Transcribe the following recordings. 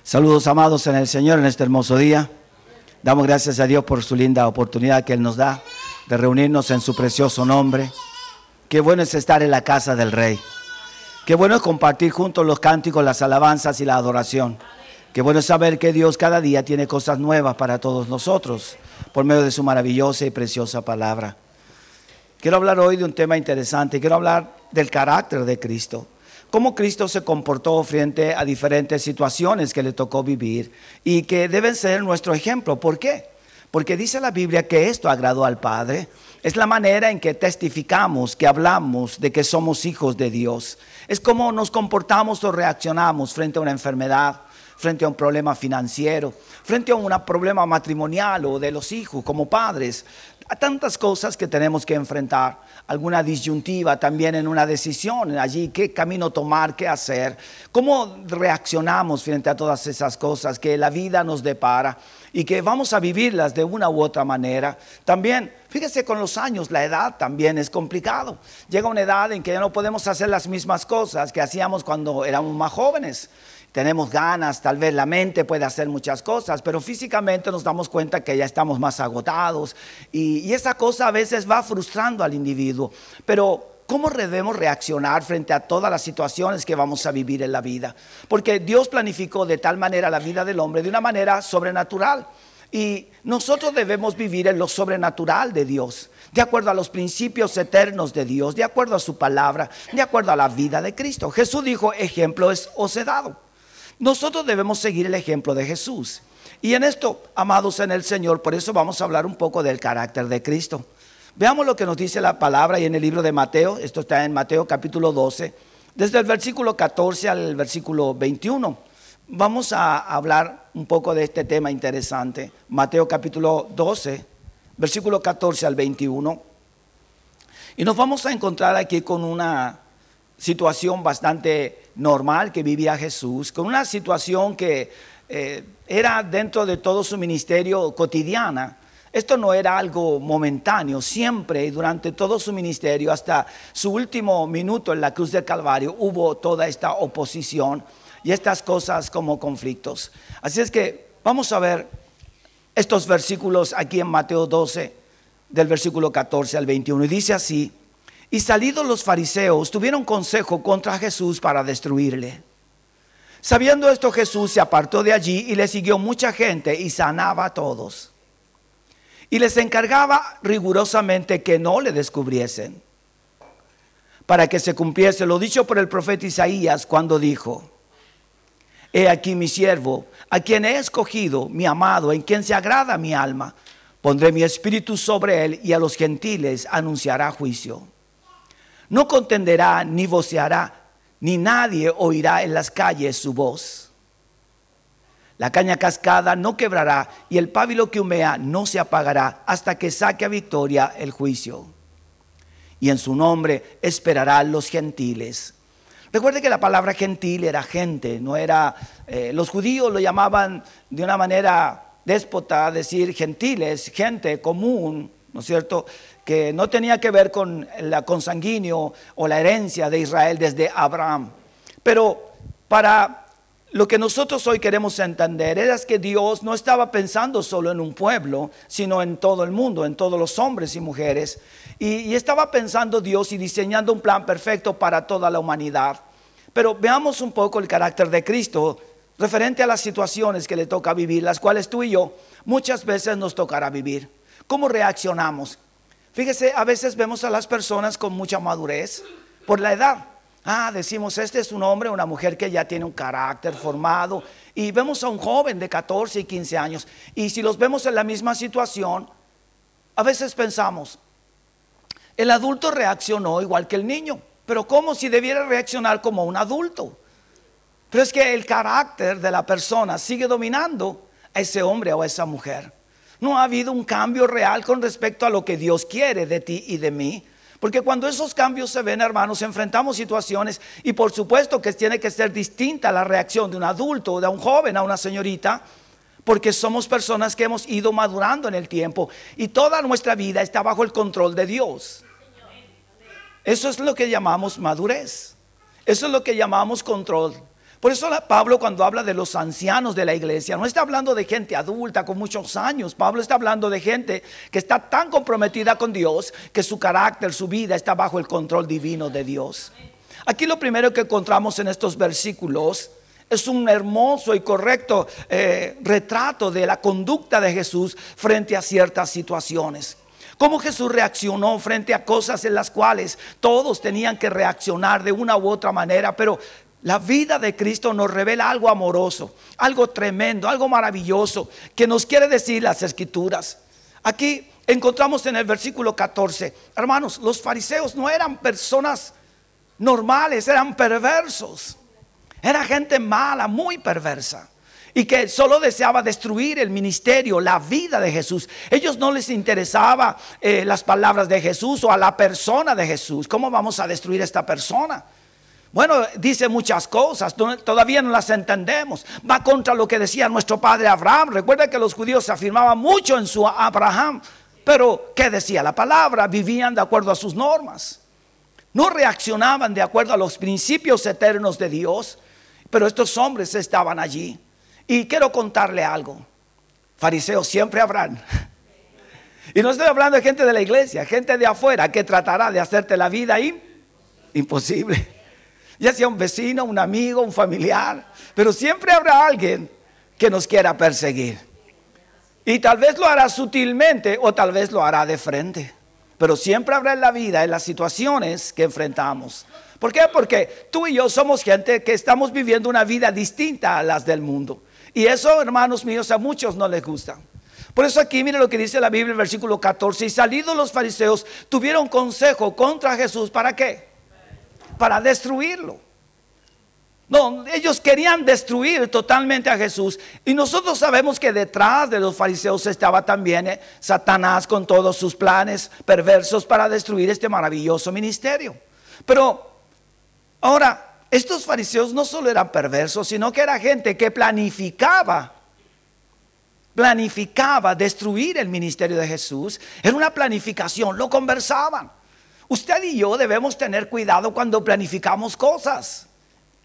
Saludos amados en el Señor en este hermoso día. Damos gracias a Dios por su linda oportunidad que Él nos da de reunirnos en su precioso nombre. Qué bueno es estar en la casa del Rey. Qué bueno es compartir juntos los cánticos, las alabanzas y la adoración. Qué bueno es saber que Dios cada día tiene cosas nuevas para todos nosotros por medio de su maravillosa y preciosa palabra. Quiero hablar hoy de un tema interesante. Quiero hablar del carácter de Cristo. Cómo Cristo se comportó frente a diferentes situaciones que le tocó vivir y que deben ser nuestro ejemplo. ¿Por qué? Porque dice la Biblia que esto agradó al Padre. Es la manera en que testificamos, que hablamos de que somos hijos de Dios. Es como nos comportamos o reaccionamos frente a una enfermedad, frente a un problema financiero, frente a un problema matrimonial o de los hijos como padres. A tantas cosas que tenemos que enfrentar, alguna disyuntiva también en una decisión allí, qué camino tomar, qué hacer, cómo reaccionamos frente a todas esas cosas que la vida nos depara y que vamos a vivirlas de una u otra manera. También, fíjese, con los años, la edad también es complicado. Llega una edad en que ya no podemos hacer las mismas cosas que hacíamos cuando éramos más jóvenes. Tenemos ganas, tal vez la mente puede hacer muchas cosas, pero físicamente nos damos cuenta que ya estamos más agotados y esa cosa a veces va frustrando al individuo. Pero ¿cómo debemos reaccionar frente a todas las situaciones que vamos a vivir en la vida? Porque Dios planificó de tal manera la vida del hombre de una manera sobrenatural. Y nosotros debemos vivir en lo sobrenatural de Dios, de acuerdo a los principios eternos de Dios, de acuerdo a su palabra, de acuerdo a la vida de Cristo. Jesús dijo, ejemplo os he dado. Nosotros debemos seguir el ejemplo de Jesús. Y en esto, amados en el Señor, por eso vamos a hablar un poco del carácter de Cristo. Veamos lo que nos dice la palabra y en el libro de Mateo. Esto está en Mateo capítulo 12, desde el versículo 14 al versículo 21. Vamos a hablar un poco de este tema interesante. Mateo capítulo 12, versículo 14 al 21. Y nos vamos a encontrar aquí con una situación bastante normal que vivía Jesús, con una situación que era dentro de todo su ministerio cotidiana. Esto no era algo momentáneo, siempre y durante todo su ministerio, hasta su último minuto en la cruz del Calvario, hubo toda esta oposición y estas cosas como conflictos. Así es que vamos a ver estos versículos aquí en Mateo 12, del versículo 14 al 21, y dice así: y salidos los fariseos tuvieron consejo contra Jesús para destruirle. Sabiendo esto, Jesús se apartó de allí y le siguió mucha gente y sanaba a todos. Y les encargaba rigurosamente que no le descubriesen, para que se cumpliese lo dicho por el profeta Isaías cuando dijo: he aquí mi siervo, a quien he escogido, mi amado, en quien se agrada mi alma. Pondré mi espíritu sobre él y a los gentiles anunciará juicio. No contenderá ni voceará, ni nadie oirá en las calles su voz. La caña cascada no quebrará y el pábilo que humea no se apagará hasta que saque a victoria el juicio. Y en su nombre esperarán los gentiles. Recuerde que la palabra gentil era gente, no era, los judíos lo llamaban de una manera déspota, decir gentiles, gente común, ¿no es cierto?, que no tenía que ver con la consanguíneo o la herencia de Israel desde Abraham. Pero para lo que nosotros hoy queremos entender es que Dios no estaba pensando solo en un pueblo, sino en todo el mundo, en todos los hombres y mujeres. Y estaba pensando Dios y diseñando un plan perfecto para toda la humanidad. Pero veamos un poco el carácter de Cristo referente a las situaciones que le toca vivir, las cuales tú y yo muchas veces nos tocará vivir. ¿Cómo reaccionamos? Fíjese, a veces vemos a las personas con mucha madurez por la edad. Decimos, este es un hombre o una mujer que ya tiene un carácter formado. Y vemos a un joven de 14 y 15 años. Y si los vemos en la misma situación, a veces pensamos, el adulto reaccionó igual que el niño. Pero ¿cómo si debiera reaccionar como un adulto? Pero es que el carácter de la persona sigue dominando a ese hombre o a esa mujer. No ha habido un cambio real con respecto a lo que Dios quiere de ti y de mí. Porque cuando esos cambios se ven, hermanos, enfrentamos situaciones y por supuesto que tiene que ser distinta la reacción de un adulto, de un joven a una señorita, porque somos personas que hemos ido madurando en el tiempo y toda nuestra vida está bajo el control de Dios. Eso es lo que llamamos madurez. Eso es lo que llamamos control. Por eso Pablo, cuando habla de los ancianos de la iglesia, no está hablando de gente adulta con muchos años. Pablo está hablando de gente que está tan comprometida con Dios que su carácter, su vida está bajo el control divino de Dios. Aquí lo primero que encontramos en estos versículos es un hermoso y correcto retrato de la conducta de Jesús frente a ciertas situaciones. Cómo Jesús reaccionó frente a cosas en las cuales todos tenían que reaccionar de una u otra manera, pero la vida de Cristo nos revela algo amoroso, algo tremendo, algo maravilloso que nos quiere decir las Escrituras. Aquí encontramos en el versículo 14, hermanos, los fariseos no eran personas normales, eran perversos. Era gente mala, muy perversa, y que solo deseaba destruir el ministerio, la vida de Jesús. Ellos no les interesaba las palabras de Jesús o a la persona de Jesús. ¿Cómo vamos a destruir a esta persona? Bueno, dice muchas cosas, todavía no las entendemos. Va contra lo que decía nuestro padre Abraham. Recuerda que los judíos se afirmaban mucho en su Abraham, pero ¿qué decía la palabra? Vivían de acuerdo a sus normas. No reaccionaban de acuerdo a los principios eternos de Dios. Pero estos hombres estaban allí. Y quiero contarle algo. Fariseos siempre habrán. Y no estoy hablando de gente de la iglesia, gente de afuera que tratará de hacerte la vida imposible. Ya sea un vecino, un amigo, un familiar. Pero siempre habrá alguien que nos quiera perseguir. Y tal vez lo hará sutilmente o tal vez lo hará de frente. Pero siempre habrá en la vida, en las situaciones que enfrentamos. ¿Por qué? Porque tú y yo somos gente que estamos viviendo una vida distinta a las del mundo. Y eso, hermanos míos, a muchos no les gusta. Por eso aquí mire lo que dice la Biblia en el versículo 14. Y salidos los fariseos tuvieron consejo contra Jesús. ¿Para qué? Para destruirlo. No, ellos querían destruir totalmente a Jesús. Y nosotros sabemos que detrás de los fariseos estaba también Satanás con todos sus planes perversos para destruir este maravilloso ministerio. Pero ahora, estos fariseos no solo eran perversos, sino que era gente que planificaba destruir el ministerio de Jesús. Era una planificación, lo conversaban. Usted y yo debemos tener cuidado cuando planificamos cosas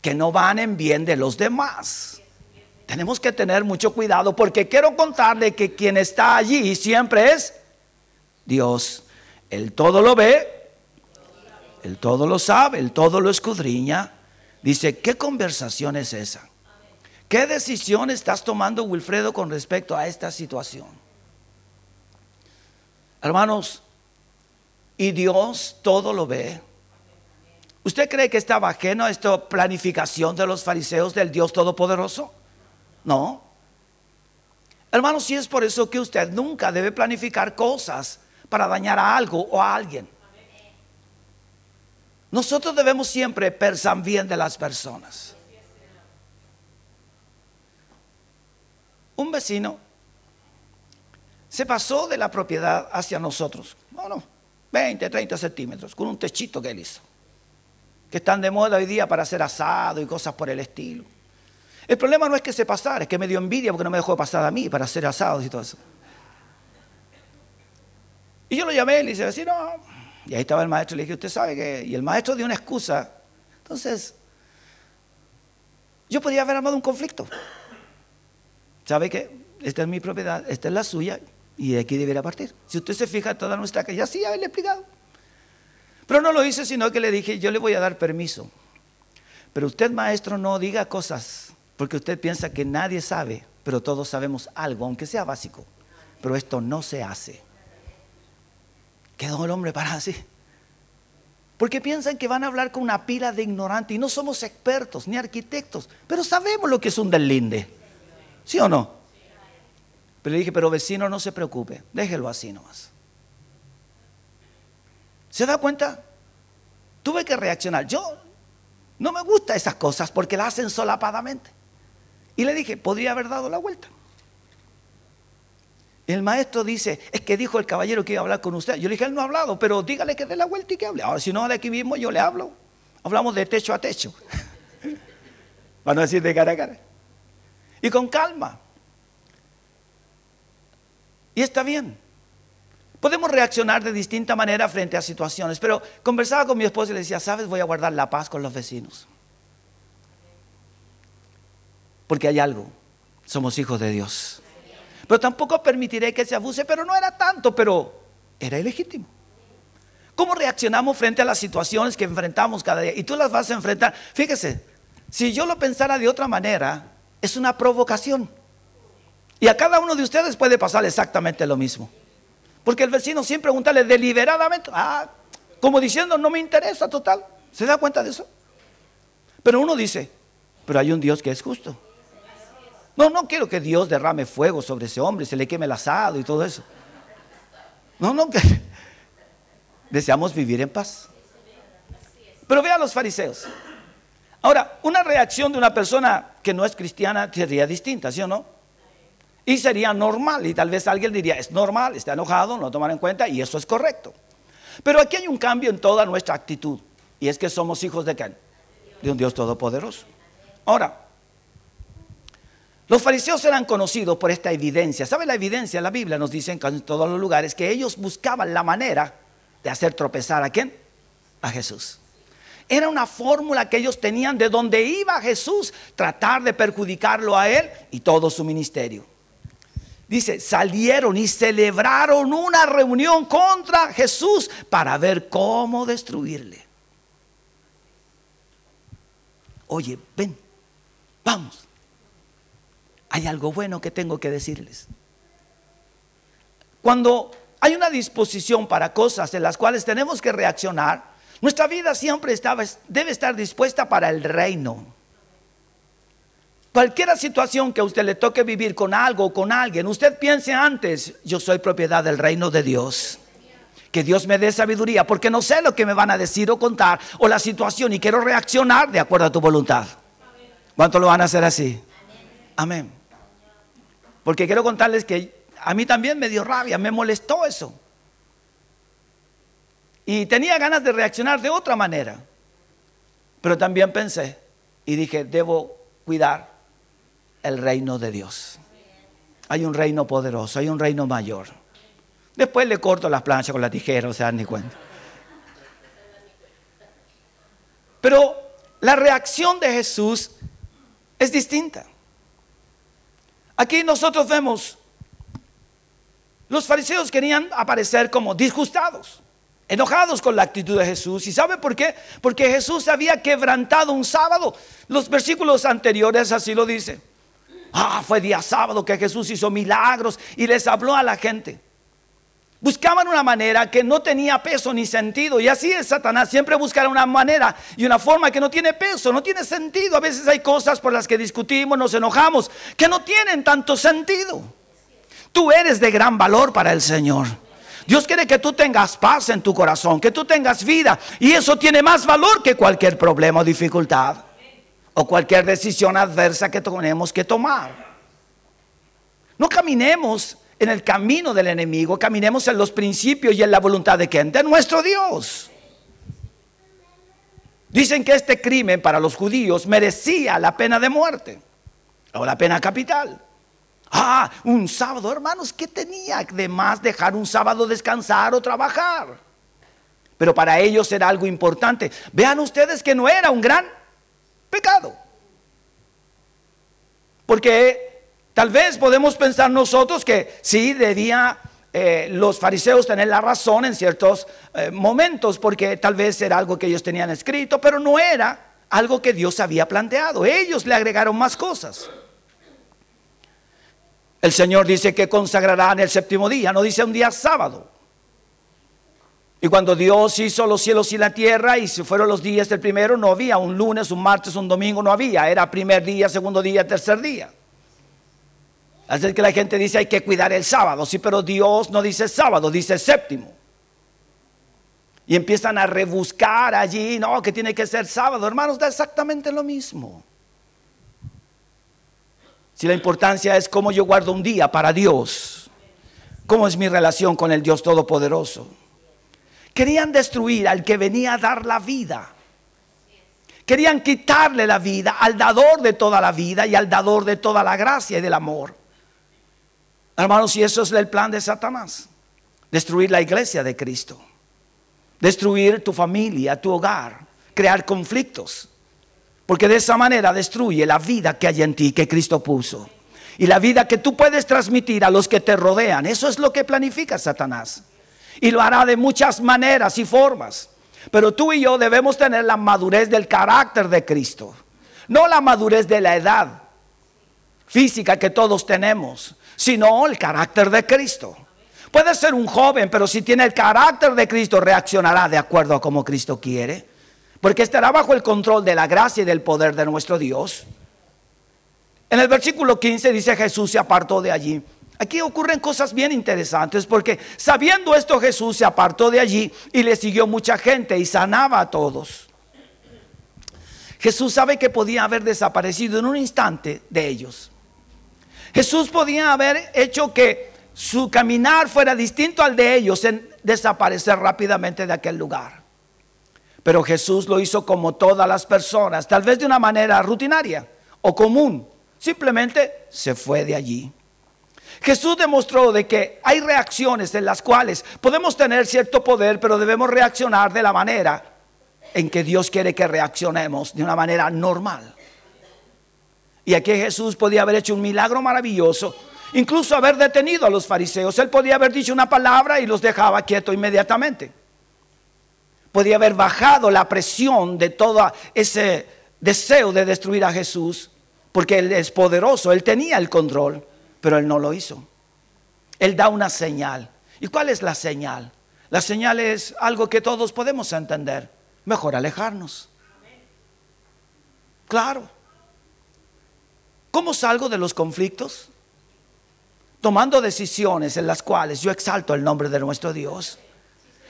que no van en bien de los demás. Tenemos que tener mucho cuidado, porque quiero contarle que quien está allí siempre es Dios. Él todo lo ve, Él todo lo sabe, Él todo lo escudriña. Dice, ¿qué conversación es esa? ¿Qué decisión estás tomando, Wilfredo, con respecto a esta situación? Hermanos, y Dios todo lo ve. ¿Usted cree que estaba ajeno a esta planificación de los fariseos del Dios Todopoderoso? No. Hermanos, sí es por eso que usted nunca debe planificar cosas para dañar a algo o a alguien. Nosotros debemos siempre pensar bien de las personas. Un vecino se pasó de la propiedad hacia nosotros. Bueno, 20, 30 centímetros, con un techito que él hizo. Que están de moda hoy día para hacer asado y cosas por el estilo. El problema no es que se pasara, es que me dio envidia porque no me dejó pasar a mí para hacer asados y todo eso. Y yo lo llamé y le dije, vecino, y ahí estaba el maestro, le dije, usted sabe que, y el maestro dio una excusa. Entonces, yo podía haber armado un conflicto. ¿Sabe qué? Esta es mi propiedad, esta es la suya, y de aquí debería partir. Si usted se fija, toda nuestra calle, ya sí, haberle explicado. Pero no lo hice, sino que le dije, yo le voy a dar permiso. Pero usted, maestro, no diga cosas, porque usted piensa que nadie sabe, pero todos sabemos algo, aunque sea básico. Pero esto no se hace. Quedó el hombre parado así. Porque piensan que van a hablar con una pila de ignorantes, y no somos expertos ni arquitectos, pero sabemos lo que es un deslinde. ¿Sí o no? Pero le dije, pero vecino, no se preocupe, déjelo así nomás. ¿Se da cuenta? Tuve que reaccionar. Yo no me gustan esas cosas porque las hacen solapadamente. Y le dije, podría haber dado la vuelta. El maestro dice, es que dijo el caballero que iba a hablar con usted. Yo le dije, él no ha hablado, pero dígale que dé la vuelta y que hable. Ahora, si no, de aquí mismo yo le hablo. Hablamos de techo a techo. Van a decir de cara a cara. Y con calma. Y está bien. Podemos reaccionar de distinta manera frente a situaciones, pero conversaba con mi esposa y le decía, ¿sabes? Voy a guardar la paz con los vecinos. Porque hay algo, somos hijos de Dios. Pero tampoco permitiré que se abuse, pero no era tanto, pero era ilegítimo. ¿Cómo reaccionamos frente a las situaciones que enfrentamos cada día? Y tú las vas a enfrentar. Fíjese, si yo lo pensara de otra manera, es una provocación. Y a cada uno de ustedes puede pasar exactamente lo mismo. Porque el vecino sin preguntarle deliberadamente, como diciendo, no me interesa, total. ¿Se da cuenta de eso? Pero uno dice, pero hay un Dios que es justo. No quiero que Dios derrame fuego sobre ese hombre, se le queme el asado y todo eso. No, que deseamos vivir en paz. Pero vean los fariseos. Ahora, una reacción de una persona que no es cristiana sería distinta, ¿sí o no? Y sería normal, y tal vez alguien diría, es normal, está enojado, no lo toman en cuenta, y eso es correcto. Pero aquí hay un cambio en toda nuestra actitud, y es que somos hijos de ¿quién? De un Dios todopoderoso. Ahora, los fariseos eran conocidos por esta evidencia. ¿Sabe la evidencia? La Biblia nos dice en todos los lugares que ellos buscaban la manera de hacer tropezar ¿a quién? A Jesús. Era una fórmula que ellos tenían de donde iba Jesús, tratar de perjudicarlo a él y todo su ministerio. Dice, salieron y celebraron una reunión contra Jesús para ver cómo destruirle. Oye, ven, vamos. Hay algo bueno que tengo que decirles. Cuando hay una disposición para cosas en las cuales tenemos que reaccionar, nuestra vida siempre debe estar dispuesta para el reino. Cualquier situación que a usted le toque vivir con algo o con alguien, usted piense antes, yo soy propiedad del reino de Dios. Que Dios me dé sabiduría, porque no sé lo que me van a decir o contar, o la situación, y quiero reaccionar de acuerdo a tu voluntad. ¿Cuánto lo van a hacer así? Amén. Porque quiero contarles que a mí también me dio rabia, me molestó eso. Y tenía ganas de reaccionar de otra manera. Pero también pensé y dije, debo cuidar el reino de Dios. Hay un reino poderoso, hay un reino mayor. Después le corto las planchas con la tijera, o sea, ni cuenta. Pero la reacción de Jesús es distinta. Aquí nosotros vemos, los fariseos querían aparecer como disgustados, enojados con la actitud de Jesús. ¿Y sabe por qué? Porque Jesús había quebrantado un sábado. Los versículos anteriores así lo dicen. Fue día sábado que Jesús hizo milagros y les habló a la gente. Buscaban una manera que no tenía peso ni sentido. Y así es Satanás, siempre buscará una manera y una forma que no tiene peso, no tiene sentido. A veces hay cosas por las que discutimos, nos enojamos, que no tienen tanto sentido. Tú eres de gran valor para el Señor. Dios quiere que tú tengas paz en tu corazón, que tú tengas vida. Y eso tiene más valor que cualquier problema o dificultad, o cualquier decisión adversa que tenemos que tomar. No caminemos en el camino del enemigo, caminemos en los principios y en la voluntad de ¿quién? De nuestro Dios. Dicen que este crimen para los judíos merecía la pena de muerte o la pena capital. Un sábado, hermanos, ¿qué tenía de más dejar un sábado descansar o trabajar? Pero para ellos era algo importante. Vean ustedes que no era un gran pecado. Porque tal vez podemos pensar nosotros que sí debía los fariseos tener la razón en ciertos momentos, porque tal vez era algo que ellos tenían escrito, pero no era algo que Dios había planteado. Ellos le agregaron más cosas. El Señor dice que consagrarán el séptimo día, no dice un día sábado. Y cuando Dios hizo los cielos y la tierra y se fueron los días del primero, no había un lunes, un martes, un domingo, no había. Era primer día, segundo día, tercer día. Así que la gente dice hay que cuidar el sábado. Sí, pero Dios no dice sábado, dice séptimo. Y empiezan a rebuscar allí, no, que tiene que ser sábado. Hermanos, da exactamente lo mismo. Si la importancia es cómo yo guardo un día para Dios, cómo es mi relación con el Dios Todopoderoso. Querían destruir al que venía a dar la vida. Querían quitarle la vida al dador de toda la vida y al dador de toda la gracia y del amor. Hermanos, y eso es el plan de Satanás. Destruir la iglesia de Cristo. Destruir tu familia, tu hogar. Crear conflictos. Porque de esa manera destruye la vida que hay en ti, que Cristo puso. Y la vida que tú puedes transmitir a los que te rodean. Eso es lo que planifica Satanás. Y lo hará de muchas maneras y formas. Pero tú y yo debemos tener la madurez del carácter de Cristo. No la madurez de la edad física que todos tenemos, sino el carácter de Cristo. Puede ser un joven, pero si tiene el carácter de Cristo, reaccionará de acuerdo a como Cristo quiere. Porque estará bajo el control de la gracia y del poder de nuestro Dios. En el versículo 15 dice: Jesús se apartó de allí. Aquí ocurren cosas bien interesantes, porque sabiendo esto Jesús se apartó de allí y le siguió mucha gente y sanaba a todos. Jesús sabe que podía haber desaparecido en un instante de ellos. Jesús podía haber hecho que su caminar fuera distinto al de ellos, en desaparecer rápidamente de aquel lugar. Pero Jesús lo hizo como todas las personas, tal vez de una manera rutinaria o común. Simplemente se fue de allí. Jesús demostró de que hay reacciones en las cuales podemos tener cierto poder, pero debemos reaccionar de la manera en que Dios quiere que reaccionemos, de una manera normal. Y aquí Jesús podía haber hecho un milagro maravilloso, incluso haber detenido a los fariseos. Él podía haber dicho una palabra y los dejaba quietos inmediatamente. Podía haber bajado la presión de todo ese deseo de destruir a Jesús, porque Él es poderoso, Él tenía el control, pero Él no lo hizo. Él da una señal. ¿Y cuál es la señal? La señal es algo que todos podemos entender. Mejor alejarnos. Claro. ¿Cómo salgo de los conflictos? Tomando decisiones en las cuales yo exalto el nombre de nuestro Dios,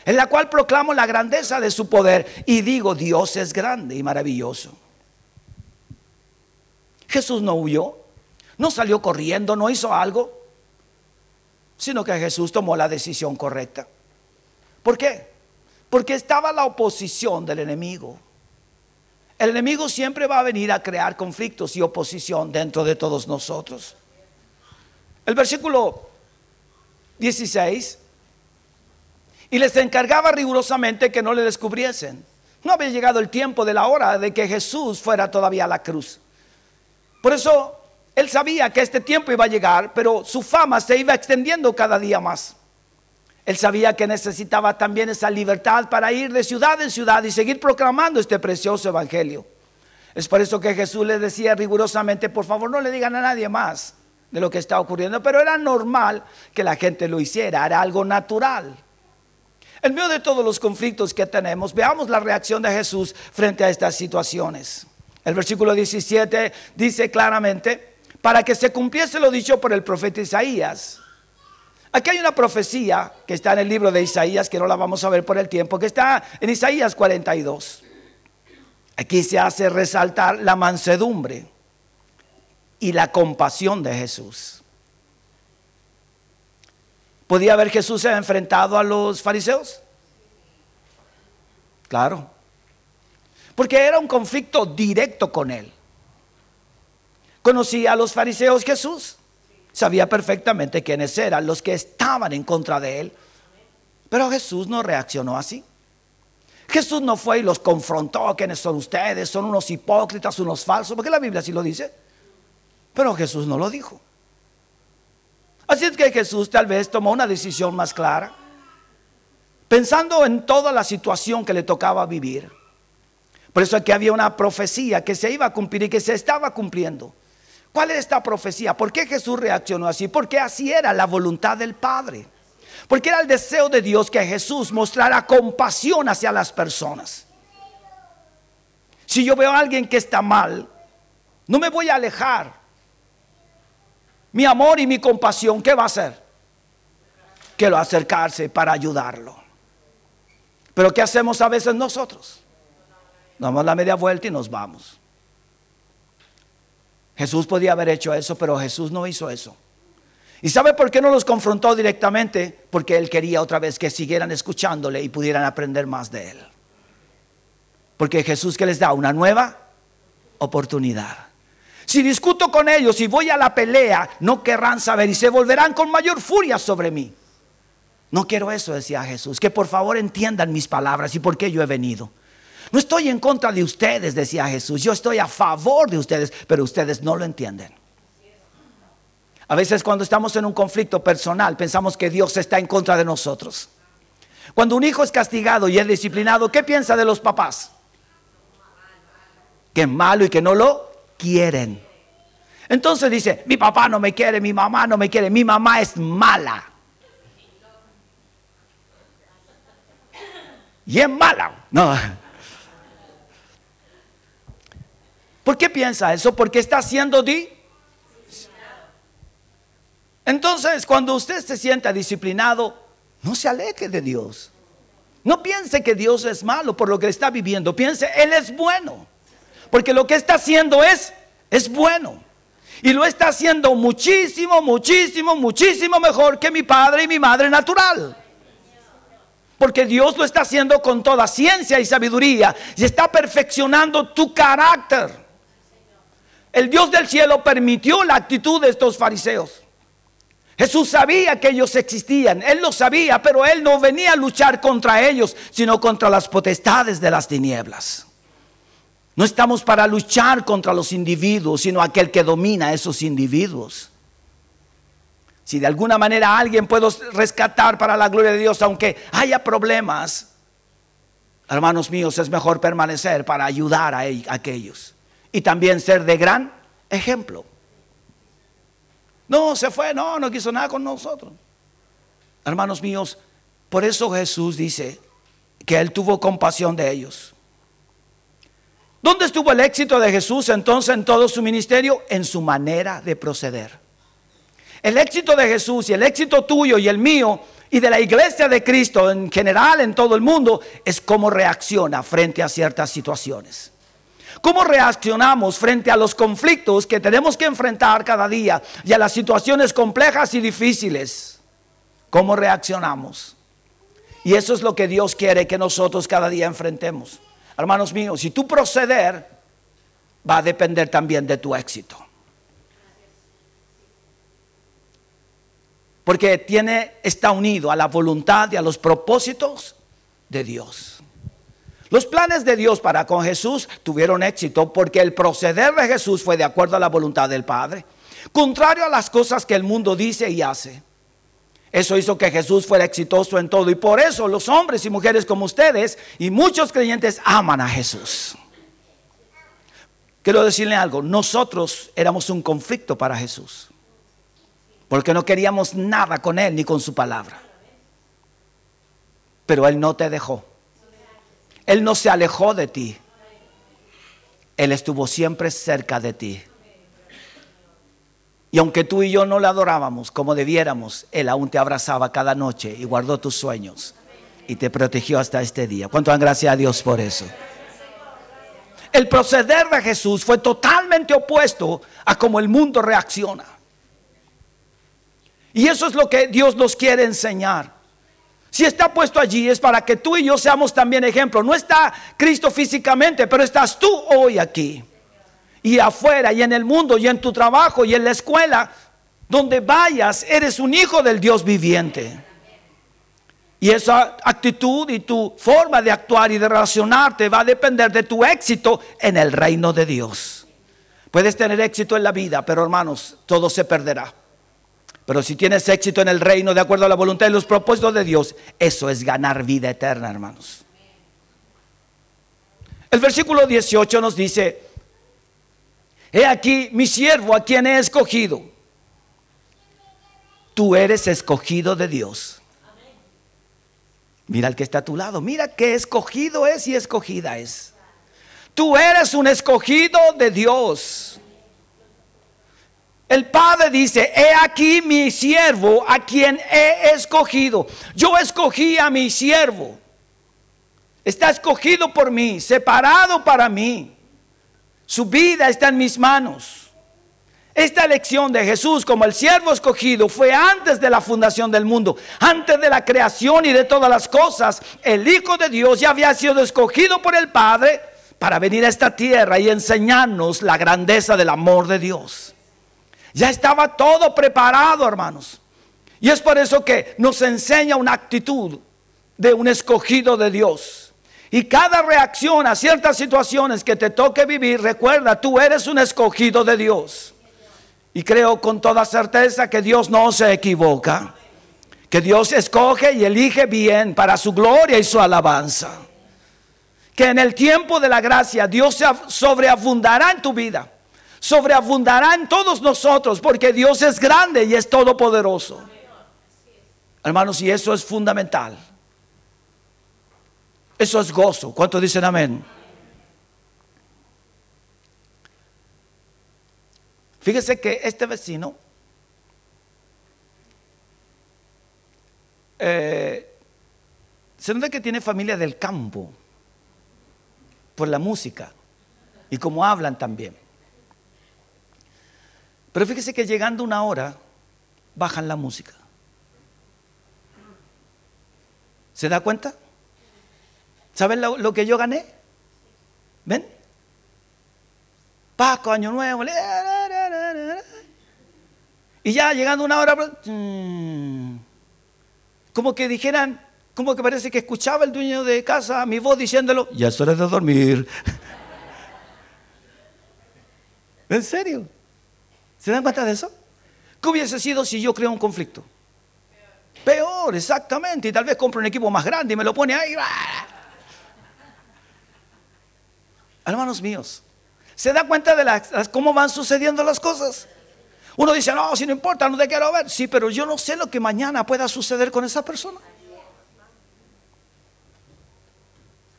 en la cual proclamo la grandeza de su poder y digo: Dios es grande y maravilloso. Jesús no huyó, no salió corriendo, no hizo algo, sino que Jesús tomó la decisión correcta. ¿Por qué? Porque estaba la oposición del enemigo. El enemigo siempre va a venir a crear conflictos y oposición dentro de todos nosotros. El versículo 16: y les encargaba rigurosamente que no le descubriesen. No había llegado el tiempo de la hora de que Jesús fuera todavía a la cruz. Por eso Él sabía que este tiempo iba a llegar, pero su fama se iba extendiendo cada día más. Él sabía que necesitaba también esa libertad para ir de ciudad en ciudad y seguir proclamando este precioso evangelio. Es por eso que Jesús les decía rigurosamente: por favor, no le digan a nadie más de lo que está ocurriendo. Pero era normal que la gente lo hiciera, era algo natural. En medio de todos los conflictos que tenemos, veamos la reacción de Jesús frente a estas situaciones. El versículo 17 dice claramente: para que se cumpliese lo dicho por el profeta Isaías. Aquí hay una profecía que está en el libro de Isaías, que no la vamos a ver por el tiempo, que está en Isaías 42. Aquí se hace resaltar la mansedumbre y la compasión de Jesús. ¿Podía haber Jesús enfrentado a los fariseos? Claro, porque era un conflicto directo con él. ¿Conocía a los fariseos Jesús? Sabía perfectamente quiénes eran los que estaban en contra de él. Pero Jesús no reaccionó así. Jesús no fue y los confrontó: ¿quiénes son ustedes? Son unos hipócritas, unos falsos. Porque la Biblia sí lo dice. Pero Jesús no lo dijo. Así es que Jesús tal vez tomó una decisión más clara, pensando en toda la situación que le tocaba vivir. Por eso aquí había una profecía que se iba a cumplir y que se estaba cumpliendo. ¿Cuál es esta profecía? ¿Por qué Jesús reaccionó así? Porque así era la voluntad del Padre. Porque era el deseo de Dios que Jesús mostrara compasión hacia las personas. Si yo veo a alguien que está mal, no me voy a alejar. Mi amor y mi compasión, ¿qué va a hacer? Quiero acercarse para ayudarlo. Pero ¿qué hacemos a veces nosotros? Damos la media vuelta y nos vamos. Jesús podía haber hecho eso, pero Jesús no hizo eso. ¿Y sabe por qué no los confrontó directamente? Porque Él quería otra vez que siguieran escuchándole y pudieran aprender más de Él. Porque Jesús, que les da una nueva oportunidad. Si discuto con ellos y voy a la pelea, no querrán saber y se volverán con mayor furia sobre mí. No quiero eso, decía Jesús, que por favor entiendan mis palabras y por qué yo he venido. No estoy en contra de ustedes, decía Jesús. Yo estoy a favor de ustedes, pero ustedes no lo entienden. A veces cuando estamos en un conflicto personal, pensamos que Dios está en contra de nosotros. Cuando un hijo es castigado y es disciplinado, ¿qué piensa de los papás? Que es malo y que no lo quieren. Entonces dice, mi papá no me quiere, mi mamá no me quiere, mi mamá es mala. Y es mala. No. ¿Por qué piensa eso? Porque está siendo Entonces, cuando usted se sienta disciplinado, no se aleje de Dios. No piense que Dios es malo por lo que está viviendo. Piense, Él es bueno. Porque lo que está haciendo es bueno. Y lo está haciendo muchísimo, muchísimo, muchísimo mejor que mi padre y mi madre natural. Porque Dios lo está haciendo con toda ciencia y sabiduría. Y está perfeccionando tu carácter. El Dios del cielo permitió la actitud de estos fariseos. Jesús sabía que ellos existían. Él lo sabía, pero Él no venía a luchar contra ellos, sino contra las potestades de las tinieblas. No estamos para luchar contra los individuos, sino aquel que domina a esos individuos. Si de alguna manera alguien puede rescatar para la gloria de Dios, aunque haya problemas, hermanos míos, es mejor permanecer para ayudar a aquellos. Y también ser de gran ejemplo. No, se fue, no quiso nada con nosotros. Hermanos míos, por eso Jesús dice que Él tuvo compasión de ellos. ¿Dónde estuvo el éxito de Jesús entonces en todo su ministerio? En su manera de proceder. El éxito de Jesús y el éxito tuyo y el mío y de la iglesia de Cristo en general en todo el mundo es cómo reacciona frente a ciertas situaciones. ¿Cómo reaccionamos frente a los conflictos que tenemos que enfrentar cada día y a las situaciones complejas y difíciles? ¿Cómo reaccionamos? Y eso es lo que Dios quiere que nosotros cada día enfrentemos. Hermanos míos, si tu proceder va a depender también de tu éxito. Porque está unido a la voluntad y a los propósitos de Dios. Los planes de Dios para con Jesús tuvieron éxito porque el proceder de Jesús fue de acuerdo a la voluntad del Padre, contrario a las cosas que el mundo dice y hace. Eso hizo que Jesús fuera exitoso en todo y por eso los hombres y mujeres como ustedes y muchos creyentes aman a Jesús. Quiero decirle algo, nosotros éramos un conflicto para Jesús porque no queríamos nada con Él ni con su palabra. Pero Él no te dejó. Él no se alejó de ti. Él estuvo siempre cerca de ti. Y aunque tú y yo no le adorábamos como debiéramos, Él aún te abrazaba cada noche y guardó tus sueños y te protegió hasta este día. ¿Cuánto dan gracias a Dios por eso? El proceder de Jesús fue totalmente opuesto a cómo el mundo reacciona. Y eso es lo que Dios nos quiere enseñar. Si está puesto allí es para que tú y yo seamos también ejemplo. No está Cristo físicamente, pero estás tú hoy aquí. Y afuera, y en el mundo, y en tu trabajo, y en la escuela. Donde vayas, eres un hijo del Dios viviente. Y esa actitud y tu forma de actuar y de relacionarte va a depender de tu éxito en el reino de Dios. Puedes tener éxito en la vida, pero hermanos, todo se perderá. Pero si tienes éxito en el reino de acuerdo a la voluntad y los propósitos de Dios, eso es ganar vida eterna, hermanos. El versículo 18 nos dice: he aquí mi siervo a quien he escogido. Tú eres escogido de Dios. Mira al que está a tu lado, mira qué escogido es y escogida es. Tú eres un escogido de Dios. El Padre dice: he aquí mi siervo a quien he escogido. Yo escogí a mi siervo. Está escogido por mí, separado para mí. Su vida está en mis manos. Esta elección de Jesús como el siervo escogido fue antes de la fundación del mundo, antes de la creación y de todas las cosas. El Hijo de Dios ya había sido escogido por el Padre para venir a esta tierra y enseñarnos la grandeza del amor de Dios. Ya estaba todo preparado, hermanos. Y es por eso que nos enseña una actitud de un escogido de Dios. Y cada reacción a ciertas situaciones que te toque vivir, recuerda, tú eres un escogido de Dios. Y creo con toda certeza que Dios no se equivoca, que Dios escoge y elige bien para su gloria y su alabanza. Que en el tiempo de la gracia Dios sobreabundará en tu vida, sobreabundará en todos nosotros, porque Dios es grande y es todopoderoso. Hermanos, y eso es fundamental. Eso es gozo. ¿Cuántos dicen amén? Fíjese que este vecino se nota que tiene familia del campo por la música y como hablan también. Pero fíjese que llegando una hora bajan la música. ¿Se da cuenta? ¿Saben lo que yo gané? ¿Ven? Pascua, Año Nuevo. Y ya llegando una hora, como que dijeran, como que parece que escuchaba el dueño de casa mi voz diciéndolo, ya es hora de dormir. ¿En serio? ¿Se dan cuenta de eso? ¿Qué hubiese sido si yo creo un conflicto? Peor, exactamente. Y tal vez compro un equipo más grande y me lo pone ahí. Hermanos míos, ¿se da cuenta de cómo van sucediendo las cosas? Uno dice, no, si no importa, no te quiero ver. Sí, pero yo no sé lo que mañana pueda suceder con esa persona.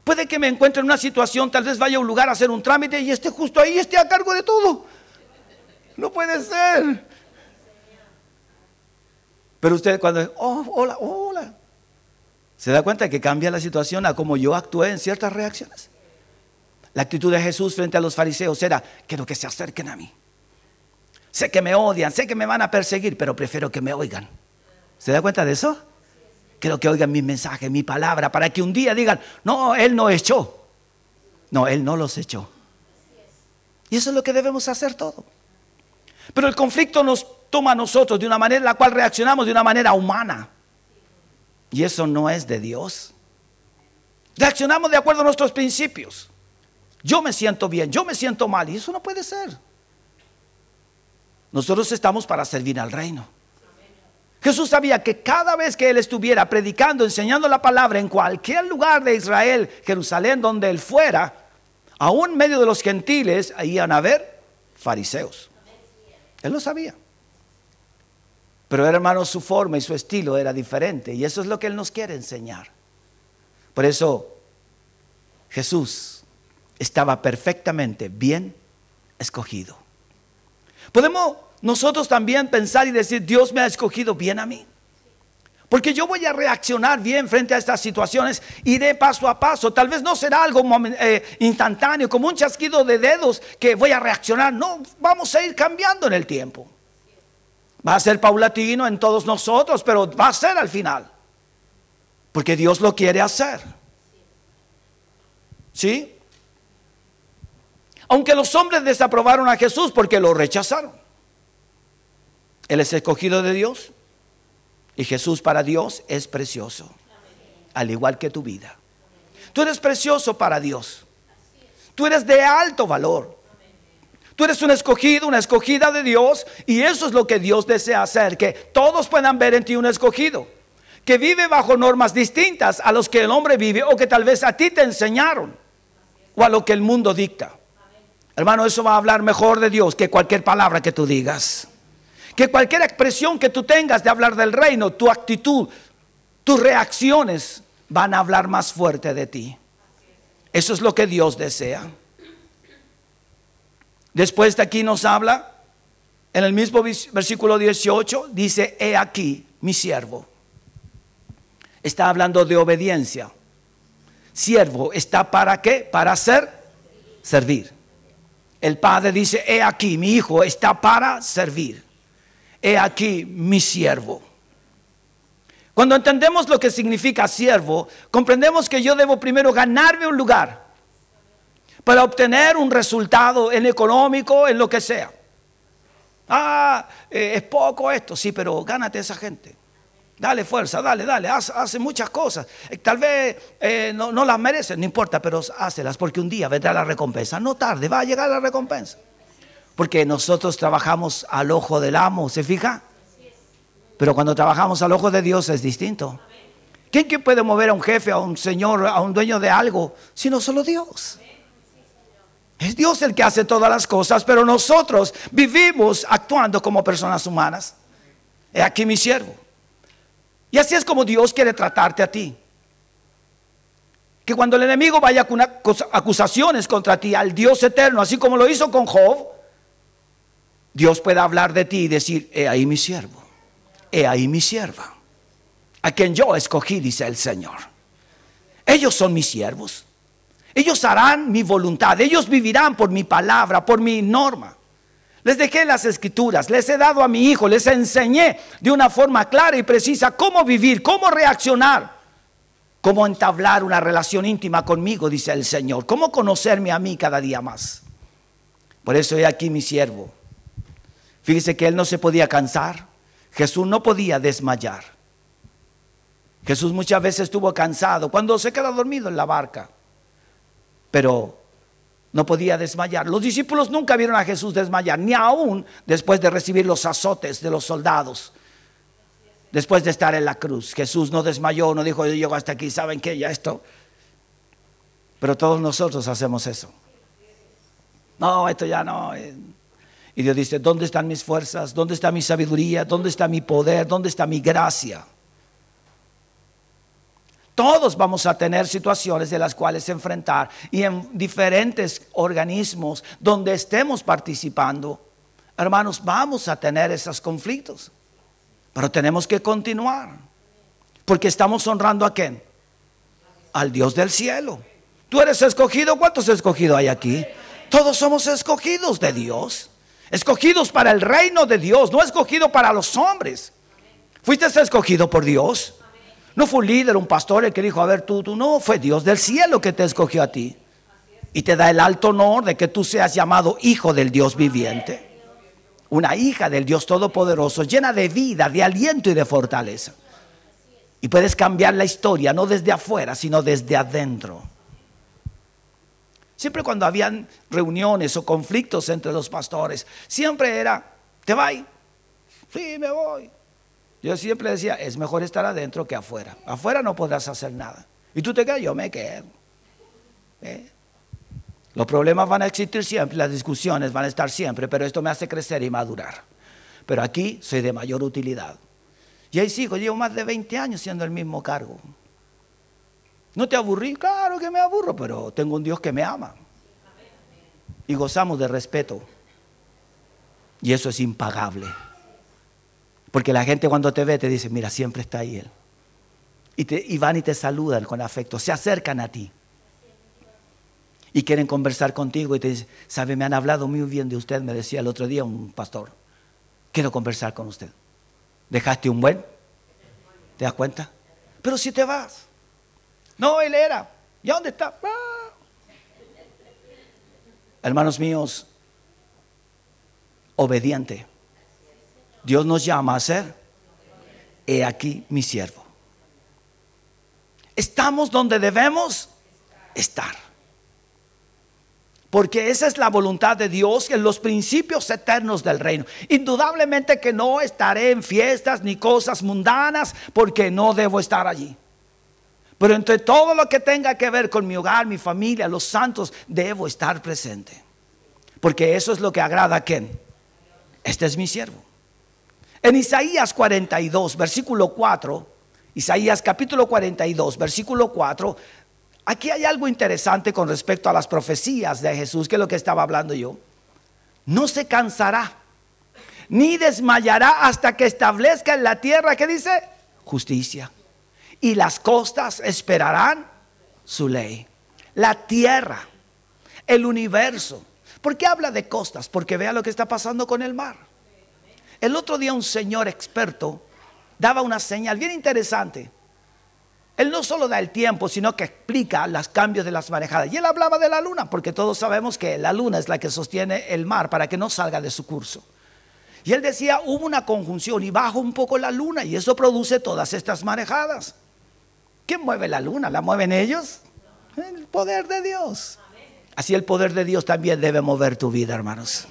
Puede que me encuentre en una situación, tal vez vaya a un lugar a hacer un trámite y esté justo ahí, esté a cargo de todo. No puede ser. Pero usted cuando, hola, hola, ¿se da cuenta que cambia la situación a cómo yo actué en ciertas reacciones? La actitud de Jesús frente a los fariseos era, quiero que se acerquen a mí. Sé que me odian, sé que me van a perseguir, pero prefiero que me oigan. ¿Se da cuenta de eso? Quiero que oigan mi mensaje, mi palabra, para que un día digan, no, Él no echó. No, Él no los echó. Y eso es lo que debemos hacer todo. Pero el conflicto nos toma a nosotros de una manera en la cual reaccionamos de una manera humana. Y eso no es de Dios. Reaccionamos de acuerdo a nuestros principios. Yo me siento bien, yo me siento mal, y eso no puede ser. Nosotros estamos para servir al reino. Jesús sabía que cada vez que Él estuviera predicando, enseñando la palabra en cualquier lugar de Israel, Jerusalén, donde Él fuera, aún en medio de los gentiles, iban a haber fariseos. Él lo sabía. Pero hermanos, su forma y su estilo era diferente, y eso es lo que Él nos quiere enseñar. Por eso Jesús estaba perfectamente bien escogido. Podemos nosotros también pensar y decir, Dios me ha escogido bien a mí, porque yo voy a reaccionar bien frente a estas situaciones. Iré paso a paso. Tal vez no será algo instantáneo, como un chasquido de dedos que voy a reaccionar. No, vamos a ir cambiando en el tiempo. Va a ser paulatino en todos nosotros, pero va a ser al final, porque Dios lo quiere hacer. ¿Sí? Aunque los hombres desaprobaron a Jesús porque lo rechazaron, Él es escogido de Dios, y Jesús para Dios es precioso, al igual que tu vida. Tú eres precioso para Dios. Tú eres de alto valor. Tú eres un escogido, una escogida de Dios, y eso es lo que Dios desea hacer, que todos puedan ver en ti un escogido, que vive bajo normas distintas a los que el hombre vive, o que tal vez a ti te enseñaron, o a lo que el mundo dicta. Hermano, eso va a hablar mejor de Dios que cualquier palabra que tú digas, que cualquier expresión que tú tengas de hablar del reino. Tu actitud, tus reacciones van a hablar más fuerte de ti. Eso es lo que Dios desea. Después de aquí nos habla, en el mismo versículo 18, dice, he aquí mi siervo. Está hablando de obediencia. Siervo está para qué? Para servir. El padre dice, he aquí mi hijo está para servir. He aquí mi siervo. Cuando entendemos lo que significa siervo, comprendemos que yo debo primero ganarme un lugar para obtener un resultado en económico, en lo que sea. Es poco esto, sí, pero gánate esa gente. Dale fuerza, dale, hace muchas cosas. Tal vez no las mereces, no importa, pero hácelas porque un día vendrá la recompensa. No tarde, va a llegar la recompensa. Porque nosotros trabajamos al ojo del amo, ¿se fija? Pero cuando trabajamos al ojo de Dios es distinto. ¿Quién puede mover a un jefe, a un señor, a un dueño de algo? Sino solo Dios. Es Dios el que hace todas las cosas, pero nosotros vivimos actuando como personas humanas. He aquí mi siervo. Y así es como Dios quiere tratarte a ti. Que cuando el enemigo vaya con acusaciones contra ti, al Dios eterno, así como lo hizo con Job, Dios pueda hablar de ti y decir: he ahí mi siervo, he ahí mi sierva, a quien yo escogí, dice el Señor. Ellos son mis siervos. Ellos harán mi voluntad. Ellos vivirán por mi palabra, por mi norma. Les dejé las escrituras, les he dado a mi hijo, les enseñé de una forma clara y precisa cómo vivir, cómo reaccionar, cómo entablar una relación íntima conmigo, dice el Señor, cómo conocerme a mí cada día más. Por eso he aquí mi siervo. Fíjese que él no se podía cansar. Jesús no podía desmayar. Jesús muchas veces estuvo cansado cuando se quedó dormido en la barca, pero no podía desmayar. Los discípulos nunca vieron a Jesús desmayar, ni aún después de recibir los azotes de los soldados, después de estar en la cruz. Jesús no desmayó, no dijo: yo llego hasta aquí, ¿saben qué? Ya esto. Pero todos nosotros hacemos eso. No, esto ya no. Y Dios dice: ¿dónde están mis fuerzas? ¿Dónde está mi sabiduría? ¿Dónde está mi poder? ¿Dónde está mi gracia? Todos vamos a tener situaciones de las cuales enfrentar, y en diferentes organismos donde estemos participando, hermanos, vamos a tener esos conflictos. Pero tenemos que continuar, porque estamos honrando ¿a quién? Al Dios del cielo. ¿Tú eres escogido? ¿Cuántos escogidos hay aquí? Todos somos escogidos de Dios, escogidos para el reino de Dios, no escogidos para los hombres. ¿Fuiste escogido por Dios? No fue un líder, un pastor el que dijo: a ver, tú no, fue Dios del cielo que te escogió a ti. Y te da el alto honor de que tú seas llamado hijo del Dios viviente, una hija del Dios todopoderoso, llena de vida, de aliento y de fortaleza. Y puedes cambiar la historia, no desde afuera, sino desde adentro. Siempre cuando habían reuniones o conflictos entre los pastores, siempre era: ¿te vas? Sí, me voy. Yo siempre decía: es mejor estar adentro que afuera. Afuera no podrás hacer nada. Y tú te quedas, yo me quedo. Los problemas van a existir siempre, las discusiones van a estar siempre, pero esto me hace crecer y madurar. Pero aquí soy de mayor utilidad. Y ahí sigo, llevo más de 20 años siendo el mismo cargo. ¿No te aburrí? Claro que me aburro, pero tengo un Dios que me ama. Y gozamos de respeto. Y eso es impagable. Porque la gente cuando te ve te dice: mira, siempre está ahí Él. Y van y te saludan con afecto, se acercan a ti. Y quieren conversar contigo y te dicen: ¿sabe? Me han hablado muy bien de usted, me decía el otro día un pastor. Quiero conversar con usted. ¿Dejaste un buen? ¿Te das cuenta? Pero si te vas. No, él era. ¿Y dónde está? ¡Ah! Hermanos míos, obediente. Dios nos llama a ser: he aquí mi siervo. Estamos donde debemos estar, porque esa es la voluntad de Dios en los principios eternos del reino. Indudablemente que no estaré en fiestas ni cosas mundanas, porque no debo estar allí. Pero entre todo lo que tenga que ver con mi hogar, mi familia, los santos, debo estar presente, porque eso es lo que agrada a ¿quién? Este es mi siervo. En Isaías 42, versículo 4, Isaías capítulo 42, versículo 4, aquí hay algo interesante con respecto a las profecías de Jesús, que es lo que estaba hablando yo. No se cansará, ni desmayará hasta que establezca en la tierra, ¿qué dice? Justicia. Y las costas esperarán su ley. La tierra, el universo. ¿Por qué habla de costas? Porque vea lo que está pasando con el mar. El otro día un señor experto daba una señal bien interesante. Él no solo da el tiempo, sino que explica los cambios de las marejadas. Y él hablaba de la luna, porque todos sabemos que la luna es la que sostiene el mar para que no salga de su curso. Y él decía, hubo una conjunción y bajó un poco la luna y eso produce todas estas marejadas. ¿Quién mueve la luna? ¿La mueven ellos? El poder de Dios. Así el poder de Dios también debe mover tu vida, hermanos.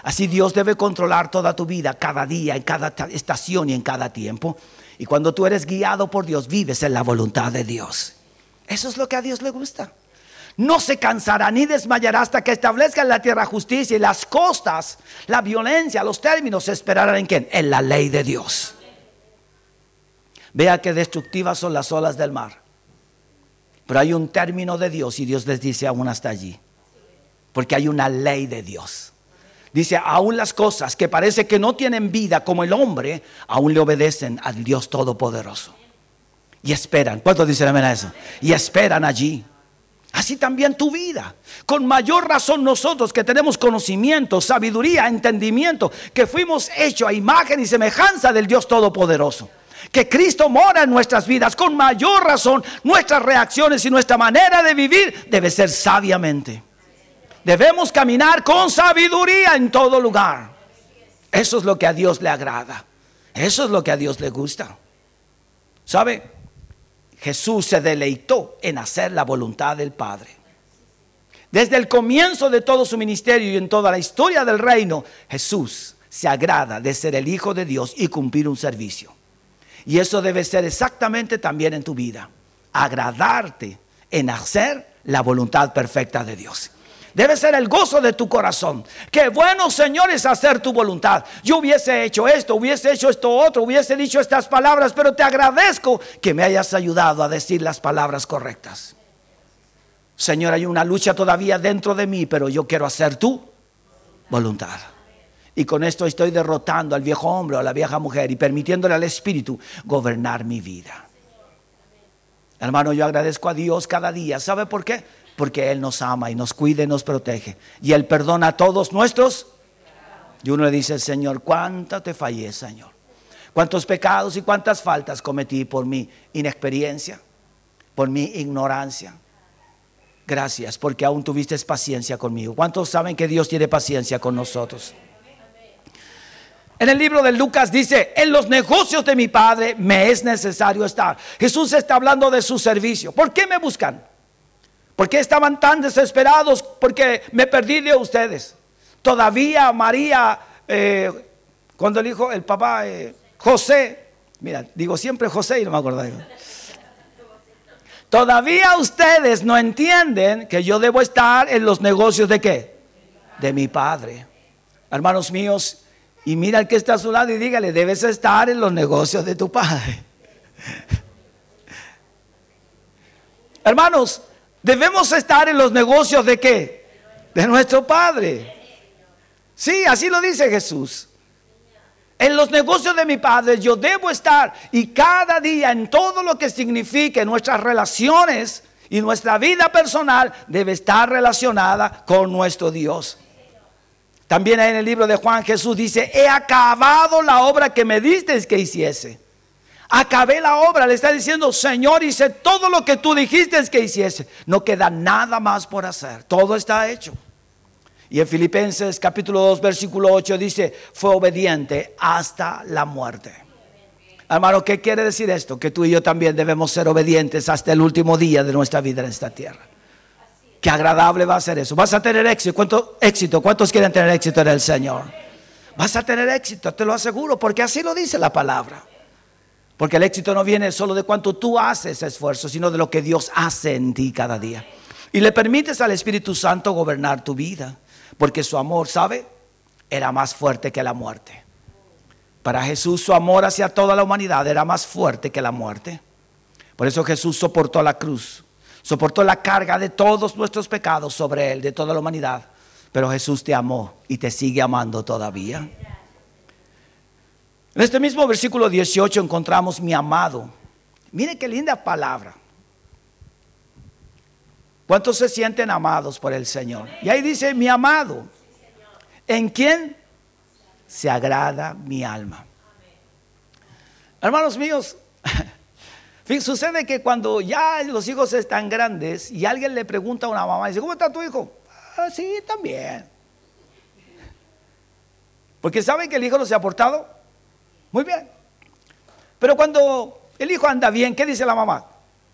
Así Dios debe controlar toda tu vida, cada día, en cada estación y en cada tiempo. Y cuando tú eres guiado por Dios, vives en la voluntad de Dios. Eso es lo que a Dios le gusta. No se cansará ni desmayará hasta que establezca en la tierra justicia, y las costas, la violencia, los términos se esperarán ¿en quién? En la ley de Dios. Vea que destructivas son las olas del mar, pero hay un término de Dios y Dios les dice aún hasta allí, porque hay una ley de Dios. Dice, aún las cosas que parece que no tienen vida como el hombre, aún le obedecen al Dios Todopoderoso. Y esperan. ¿Cuántos dicen amén a eso? Y esperan allí. Así también tu vida. Con mayor razón nosotros que tenemos conocimiento, sabiduría, entendimiento, que fuimos hechos a imagen y semejanza del Dios Todopoderoso, que Cristo mora en nuestras vidas, con mayor razón nuestras reacciones y nuestra manera de vivir debe ser sabiamente. Debemos caminar con sabiduría en todo lugar. Eso es lo que a Dios le agrada. Eso es lo que a Dios le gusta. ¿Sabe? Jesús se deleitó en hacer la voluntad del Padre. Desde el comienzo de todo su ministerio y en toda la historia del reino, Jesús se agrada de ser el Hijo de Dios y cumplir un servicio. Y eso debe ser exactamente también en tu vida. Agradarte en hacer la voluntad perfecta de Dios. Debe ser el gozo de tu corazón. Qué bueno, Señor, es hacer tu voluntad. Yo hubiese hecho esto otro, hubiese dicho estas palabras, pero te agradezco que me hayas ayudado a decir las palabras correctas. Señor, hay una lucha todavía dentro de mí, pero yo quiero hacer tu voluntad. Y con esto estoy derrotando al viejo hombre o a la vieja mujer y permitiéndole al Espíritu gobernar mi vida. Hermano, yo agradezco a Dios cada día. ¿Sabe por qué? Porque Él nos ama y nos cuida y nos protege. Y Él perdona a todos nuestros. Y uno le dice, Señor, cuánto te fallé, Señor. Cuántos pecados y cuántas faltas cometí por mi inexperiencia, por mi ignorancia. Gracias, porque aún tuviste paciencia conmigo. ¿Cuántos saben que Dios tiene paciencia con nosotros? En el libro de Lucas dice, en los negocios de mi Padre me es necesario estar. Jesús está hablando de su servicio. ¿Por qué me buscan? ¿Por qué estaban tan desesperados? Porque me perdí de ustedes. Todavía María, cuando el papá José, mira, digo siempre José y no me acuerdo. Todavía ustedes no entienden que yo debo estar en los negocios de ¿qué? De mi Padre. Hermanos míos, y mira al que está a su lado y dígale, debes estar en los negocios de tu Padre. Hermanos, debemos estar en los negocios de ¿qué? De nuestro Padre. Sí, así lo dice Jesús. En los negocios de mi Padre yo debo estar, y cada día en todo lo que signifique nuestras relaciones y nuestra vida personal debe estar relacionada con nuestro Dios. También en el libro de Juan Jesús dice, he acabado la obra que me disteis que hiciese. Acabé la obra, le está diciendo, Señor, hice todo lo que tú dijiste que hiciese. No queda nada más por hacer, todo está hecho. Y en Filipenses capítulo 2 versículo 8 dice, fue obediente hasta la muerte. Hermano, ¿qué quiere decir esto? Que tú y yo también debemos ser obedientes hasta el último día de nuestra vida en esta tierra. Qué agradable va a ser eso. Vas a tener éxito. ¿Cuántos quieren tener éxito en el Señor? Vas a tener éxito, te lo aseguro, porque así lo dice la palabra. Porque el éxito no viene solo de cuánto tú haces esfuerzo, sino de lo que Dios hace en ti cada día. Y le permites al Espíritu Santo gobernar tu vida. Porque su amor, ¿sabe? Era más fuerte que la muerte. Para Jesús su amor hacia toda la humanidad era más fuerte que la muerte. Por eso Jesús soportó la cruz. Soportó la carga de todos nuestros pecados sobre Él, de toda la humanidad. Pero Jesús te amó y te sigue amando todavía. En este mismo versículo 18 encontramos mi amado. Mire qué linda palabra. ¿Cuántos se sienten amados por el Señor? Y ahí dice mi amado, en quien se agrada mi alma. Hermanos míos, sucede que cuando ya los hijos están grandes y alguien le pregunta a una mamá, dice, ¿cómo está tu hijo? Ah, sí, también. Porque saben que el hijo no se ha portado muy bien. Pero cuando el hijo anda bien, ¿qué dice la mamá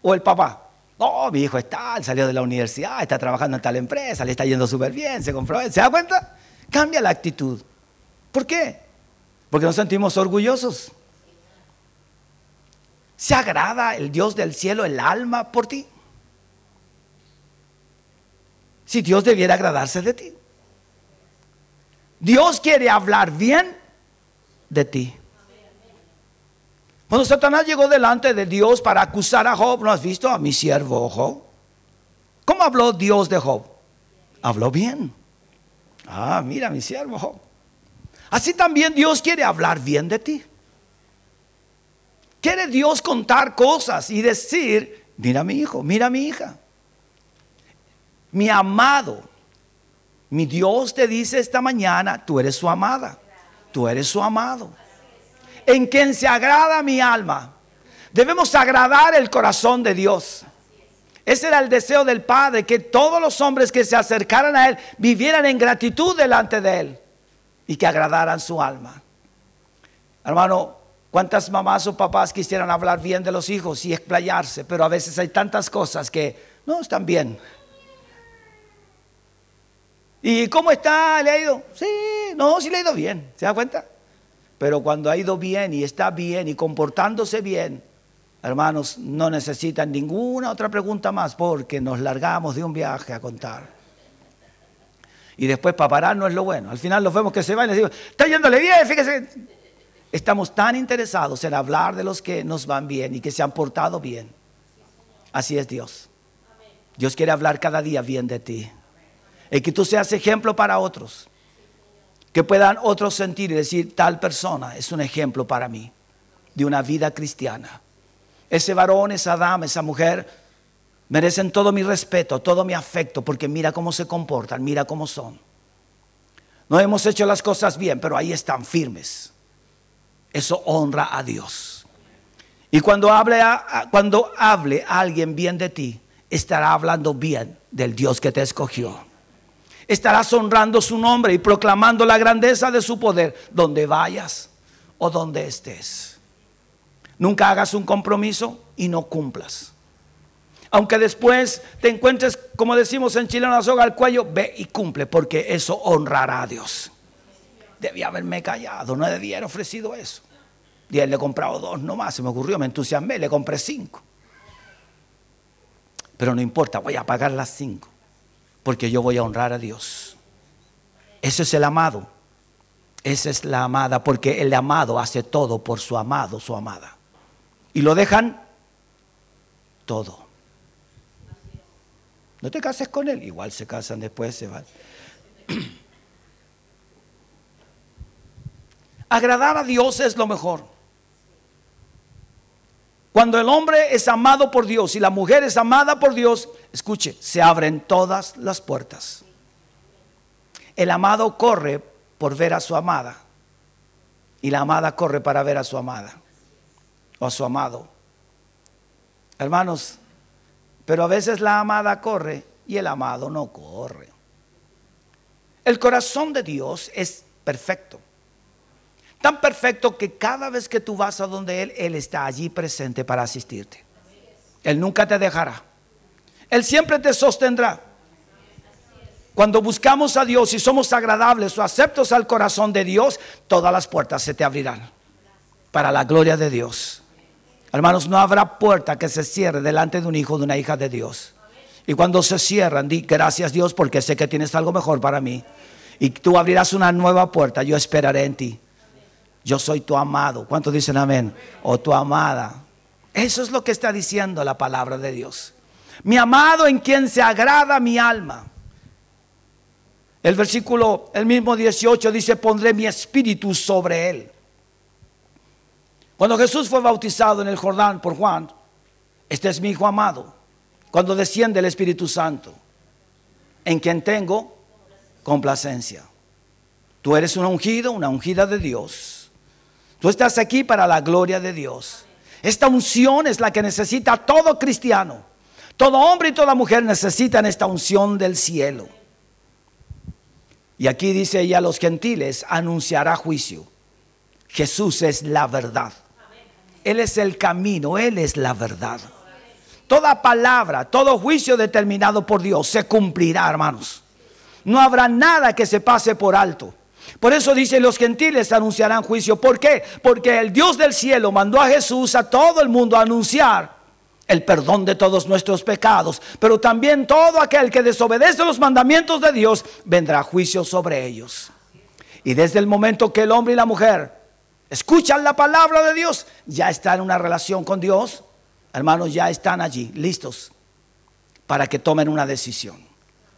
o el papá? Oh, mi hijo está, salió de la universidad, está trabajando en tal empresa, le está yendo súper bien, se compró. ¿Se da cuenta? Cambia la actitud. ¿Por qué? Porque nos sentimos orgullosos. ¿Se agrada el Dios del cielo, el alma, por ti? Si Dios debiera agradarse de ti. Dios quiere hablar bien de ti. Cuando Satanás llegó delante de Dios para acusar a Job, ¿no has visto a mi siervo Job? ¿Cómo habló Dios de Job? Habló bien. Ah, mira mi siervo Job. Así también Dios quiere hablar bien de ti. Quiere Dios contar cosas y decir, mira mi hijo, mira mi hija. Mi amado, mi Dios te dice esta mañana, tú eres su amada, tú eres su amado. En quien se agrada mi alma. Debemos agradar el corazón de Dios. Ese era el deseo del Padre, que todos los hombres que se acercaran a Él vivieran en gratitud delante de Él y que agradaran su alma. Hermano, ¿cuántas mamás o papás quisieran hablar bien de los hijos y explayarse? Pero a veces hay tantas cosas que no están bien. ¿Y cómo está? ¿Le ha ido? Sí, no, sí le ha ido bien. ¿Se da cuenta? Pero cuando ha ido bien y está bien y comportándose bien, hermanos, no necesitan ninguna otra pregunta más, porque nos largamos de un viaje a contar. Y después para parar no es lo bueno. Al final los vemos que se van y les digo, está yéndole bien, fíjese. Estamos tan interesados en hablar de los que nos van bien y que se han portado bien. Así es Dios. Dios quiere hablar cada día bien de ti. Y que tú seas ejemplo para otros. Que puedan otros sentir y decir, tal persona es un ejemplo para mí de una vida cristiana. Ese varón, esa dama, esa mujer merecen todo mi respeto, todo mi afecto, porque mira cómo se comportan, mira cómo son. No hemos hecho las cosas bien, pero ahí están firmes. Eso honra a Dios. Y cuando hable alguien bien de ti, estará hablando bien del Dios que te escogió. Estarás honrando su nombre y proclamando la grandeza de su poder donde vayas o donde estés. Nunca hagas un compromiso y no cumplas. Aunque después te encuentres, como decimos en Chile, una soga al cuello, ve y cumple, porque eso honrará a Dios. Debía haberme callado, no debía haber ofrecido eso. Y él le he comprado 2 nomás, se me ocurrió, me entusiasmé, le compré 5. Pero no importa, voy a pagar las 5. Porque yo voy a honrar a Dios. Ese es el amado. Esa es la amada. Porque el amado hace todo por su amado, su amada. Y lo dejan todo. No te cases con él. Igual se casan después, se van. Agradar a Dios es lo mejor. Cuando el hombre es amado por Dios y la mujer es amada por Dios, escuche, se abren todas las puertas. El amado corre por ver a su amada y la amada corre para ver a su amada o a su amado. Hermanos, pero a veces la amada corre y el amado no corre. El corazón de Dios es perfecto. Tan perfecto que cada vez que tú vas a donde Él está allí presente para asistirte. Él nunca te dejará. Él siempre te sostendrá. Cuando buscamos a Dios y somos agradables o aceptos al corazón de Dios, todas las puertas se te abrirán para la gloria de Dios. Hermanos, no habrá puerta que se cierre delante de un hijo o de una hija de Dios. Y cuando se cierran, di gracias Dios, porque sé que tienes algo mejor para mí. Y tú abrirás una nueva puerta, yo esperaré en ti. Yo soy tu amado. ¿Cuántos dicen amén? O tu amada. Eso es lo que está diciendo la palabra de Dios. Mi amado, en quien se agrada mi alma. El versículo, el mismo 18 dice, pondré mi espíritu sobre él. Cuando Jesús fue bautizado en el Jordán por Juan, este es mi hijo amado. Cuando desciende el Espíritu Santo, en quien tengo complacencia. Tú eres un ungido, una ungida de Dios. Tú estás aquí para la gloria de Dios. Esta unción es la que necesita todo cristiano. Todo hombre y toda mujer necesitan esta unción del cielo. Y aquí dice, y a los gentiles anunciará juicio. Jesús es la verdad. Él es el camino, Él es la verdad. Toda palabra, todo juicio determinado por Dios se cumplirá, hermanos. No habrá nada que se pase por alto. Por eso dice, los gentiles anunciarán juicio. ¿Por qué? Porque el Dios del cielo mandó a Jesús a todo el mundo a anunciar el perdón de todos nuestros pecados. Pero también todo aquel que desobedece los mandamientos de Dios, vendrá juicio sobre ellos. Y desde el momento que el hombre y la mujer escuchan la palabra de Dios, ya están en una relación con Dios. Hermanos, ya están allí, listos para que tomen una decisión.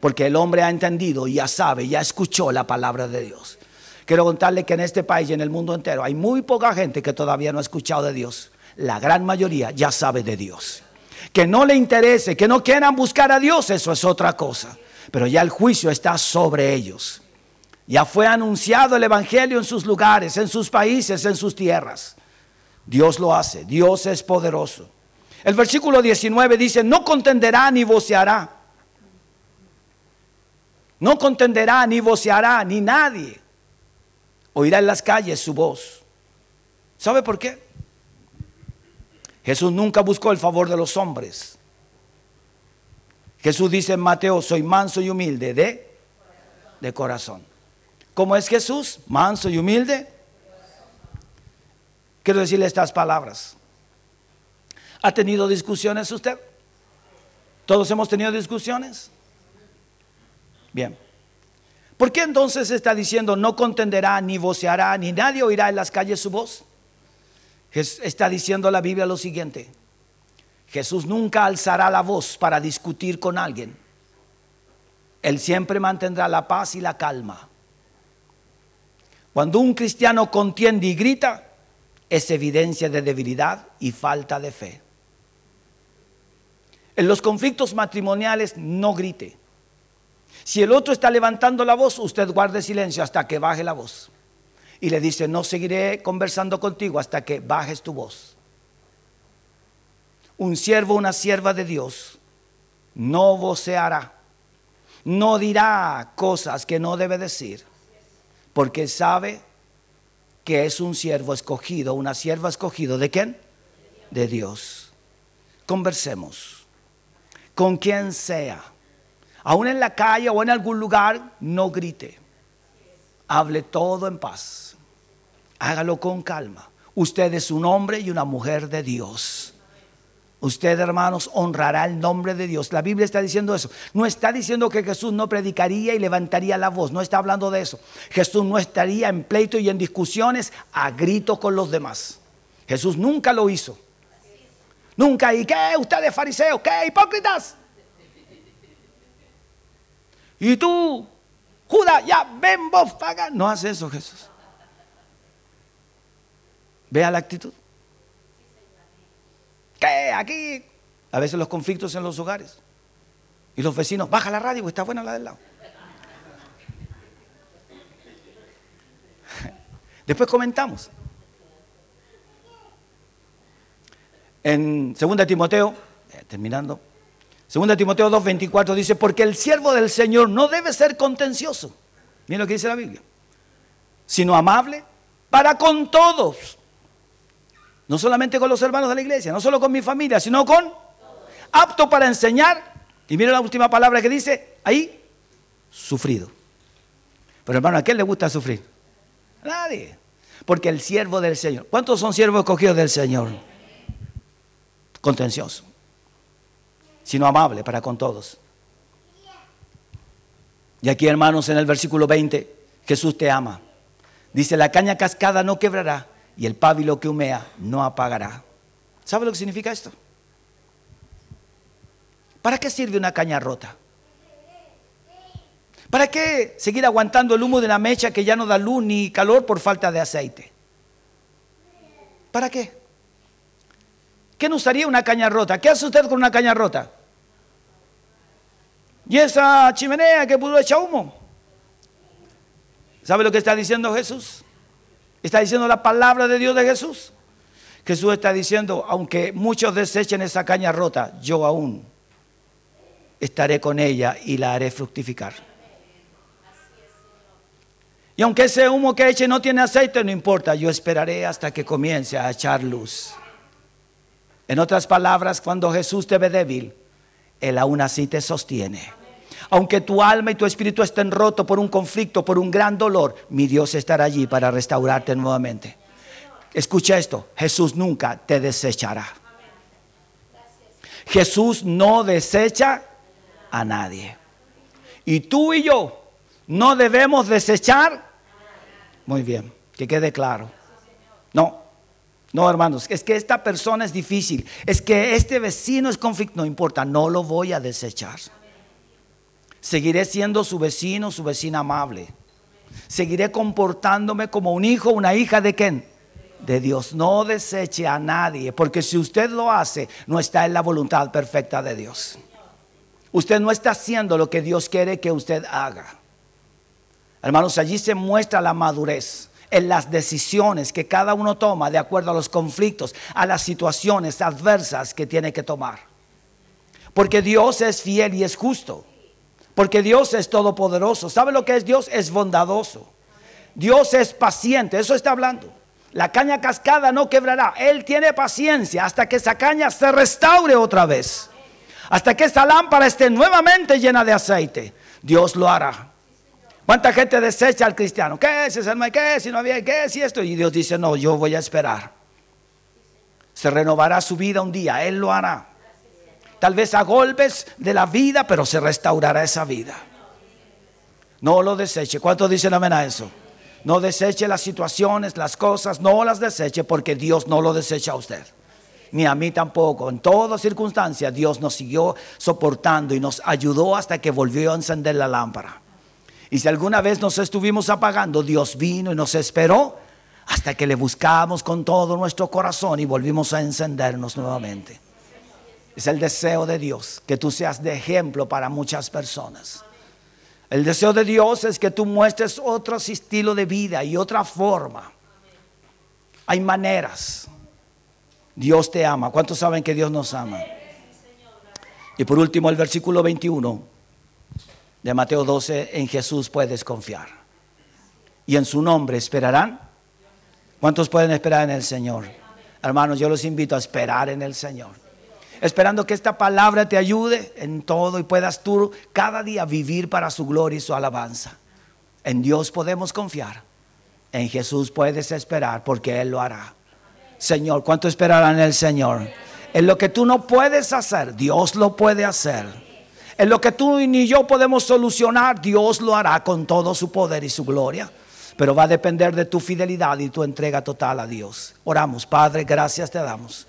Porque el hombre ha entendido y ya sabe, ya escuchó la palabra de Dios. Quiero contarle que en este país y en el mundo entero hay muy poca gente que todavía no ha escuchado de Dios. La gran mayoría ya sabe de Dios. Que no le interese, que no quieran buscar a Dios, eso es otra cosa. Pero ya el juicio está sobre ellos. Ya fue anunciado el evangelio en sus lugares, en sus países, en sus tierras. Dios lo hace, Dios es poderoso. El versículo 19 dice, no contenderá ni voceará. No contenderá ni voceará, ni nadie oirá en las calles su voz. ¿Sabe por qué? Jesús nunca buscó el favor de los hombres. Jesús dice en Mateo, soy manso y humilde de corazón. ¿Cómo es Jesús? Manso y humilde. Quiero decirle estas palabras. ¿Ha tenido discusiones usted? ¿Todos hemos tenido discusiones? Bien. ¿Por qué entonces está diciendo no contenderá, ni voceará, ni nadie oirá en las calles su voz? Está diciendo la Biblia lo siguiente. Jesús nunca alzará la voz para discutir con alguien. Él siempre mantendrá la paz y la calma. Cuando un cristiano contiende y grita, es evidencia de debilidad y falta de fe. En los conflictos matrimoniales no grite. Si el otro está levantando la voz, usted guarde silencio hasta que baje la voz. Y le dice, no seguiré conversando contigo hasta que bajes tu voz. Un siervo, una sierva de Dios no voceará, no dirá cosas que no debe decir, porque sabe que es un siervo escogido, una sierva escogido. ¿De quién? De Dios. Conversemos con quien sea, aún en la calle o en algún lugar, no grite. Hable todo en paz. Hágalo con calma. Usted es un hombre y una mujer de Dios. Usted, hermanos, honrará el nombre de Dios. La Biblia está diciendo eso. No está diciendo que Jesús no predicaría y levantaría la voz. No está hablando de eso. Jesús no estaría en pleito y en discusiones a grito con los demás. Jesús nunca lo hizo. Nunca. ¿Y qué? Ustedes fariseos, ¿qué? Hipócritas. Y tú, Judas, ya ven vos, paga. No hace eso Jesús. Vea la actitud. ¿Qué? Aquí. A veces los conflictos en los hogares. Y los vecinos, baja la radio, está buena la del lado. Después comentamos. En 2 Timoteo, terminando, 2 Timoteo 2:24 dice, porque el siervo del Señor no debe ser contencioso. Miren lo que dice la Biblia. Sino amable para con todos. No solamente con los hermanos de la iglesia, no solo con mi familia, sino con apto para enseñar. Y mira la última palabra que dice ahí, sufrido. Pero hermano, ¿a quién le gusta sufrir? A nadie. Porque el siervo del Señor. ¿Cuántos son siervos escogidos del Señor? Contencioso, sino amable para con todos. Y aquí, hermanos, en el versículo 20, Jesús te ama. Dice, la caña cascada no quebrará y el pábilo que humea no apagará. ¿Sabe lo que significa esto? ¿Para qué sirve una caña rota? ¿Para qué seguir aguantando el humo de una mecha que ya no da luz ni calor por falta de aceite? ¿Para qué? ¿Qué nos haría una caña rota? ¿Qué hace usted con una caña rota? ¿Y esa chimenea que pudo echar humo? ¿Sabe lo que está diciendo Jesús? Está diciendo la palabra de Dios de Jesús. Jesús está diciendo, aunque muchos desechen esa caña rota, yo aún estaré con ella y la haré fructificar. Y aunque ese humo que eche no tiene aceite, no importa, yo esperaré hasta que comience a echar luz. En otras palabras, cuando Jesús te ve débil, Él aún así te sostiene. Aunque tu alma y tu espíritu estén rotos por un conflicto, por un gran dolor, mi Dios estará allí para restaurarte nuevamente. Escucha esto, Jesús nunca te desechará. Jesús no desecha a nadie. Y tú y yo no debemos desechar. Muy bien, que quede claro. No, hermanos, es que esta persona es difícil, es que este vecino es conflicto, no importa, no lo voy a desechar. Seguiré siendo su vecino, su vecina amable. Seguiré comportándome como un hijo, una hija de ¿quién? De Dios. No deseche a nadie, porque si usted lo hace, no está en la voluntad perfecta de Dios. Usted no está haciendo lo que Dios quiere que usted haga. Hermanos, allí se muestra la madurez en las decisiones que cada uno toma de acuerdo a los conflictos, a las situaciones adversas que tiene que tomar. Porque Dios es fiel y es justo. Porque Dios es todopoderoso. ¿Sabe lo que es Dios? Es bondadoso. Dios es paciente, eso está hablando. La caña cascada no quebrará. Él tiene paciencia hasta que esa caña se restaure otra vez. Hasta que esa lámpara esté nuevamente llena de aceite. Dios lo hará. ¿Cuánta gente desecha al cristiano? ¿Qué es ese hermano? ¿Qué es? Si no había, ¿qué es? Y esto. Y Dios dice, no, yo voy a esperar. Se renovará su vida un día. Él lo hará. Tal vez a golpes de la vida, pero se restaurará esa vida. No lo deseche. ¿Cuántos dicen amén a eso? No deseche las situaciones, las cosas. No las deseche, porque Dios no lo desecha a usted. Ni a mí tampoco. En todas circunstancias Dios nos siguió soportando y nos ayudó hasta que volvió a encender la lámpara. Y si alguna vez nos estuvimos apagando, Dios vino y nos esperó hasta que le buscamos con todo nuestro corazón y volvimos a encendernos nuevamente. Es el deseo de Dios que tú seas de ejemplo para muchas personas. El deseo de Dios es que tú muestres otro estilo de vida y otra forma. Hay maneras. Dios te ama. ¿Cuántos saben que Dios nos ama? Y por último, el versículo 21 de Mateo 12, en Jesús puedes confiar. Y en su nombre esperarán. ¿Cuántos pueden esperar en el Señor? Hermanos, yo los invito a esperar en el Señor. Esperando que esta palabra te ayude en todo y puedas tú cada día vivir para su gloria y su alabanza. En Dios podemos confiar. En Jesús puedes esperar porque Él lo hará. Señor, ¿cuánto esperarán en el Señor? En lo que tú no puedes hacer, Dios lo puede hacer. En lo que tú ni yo podemos solucionar, Dios lo hará con todo su poder y su gloria. Pero va a depender de tu fidelidad y tu entrega total a Dios. Oramos, Padre, gracias te damos.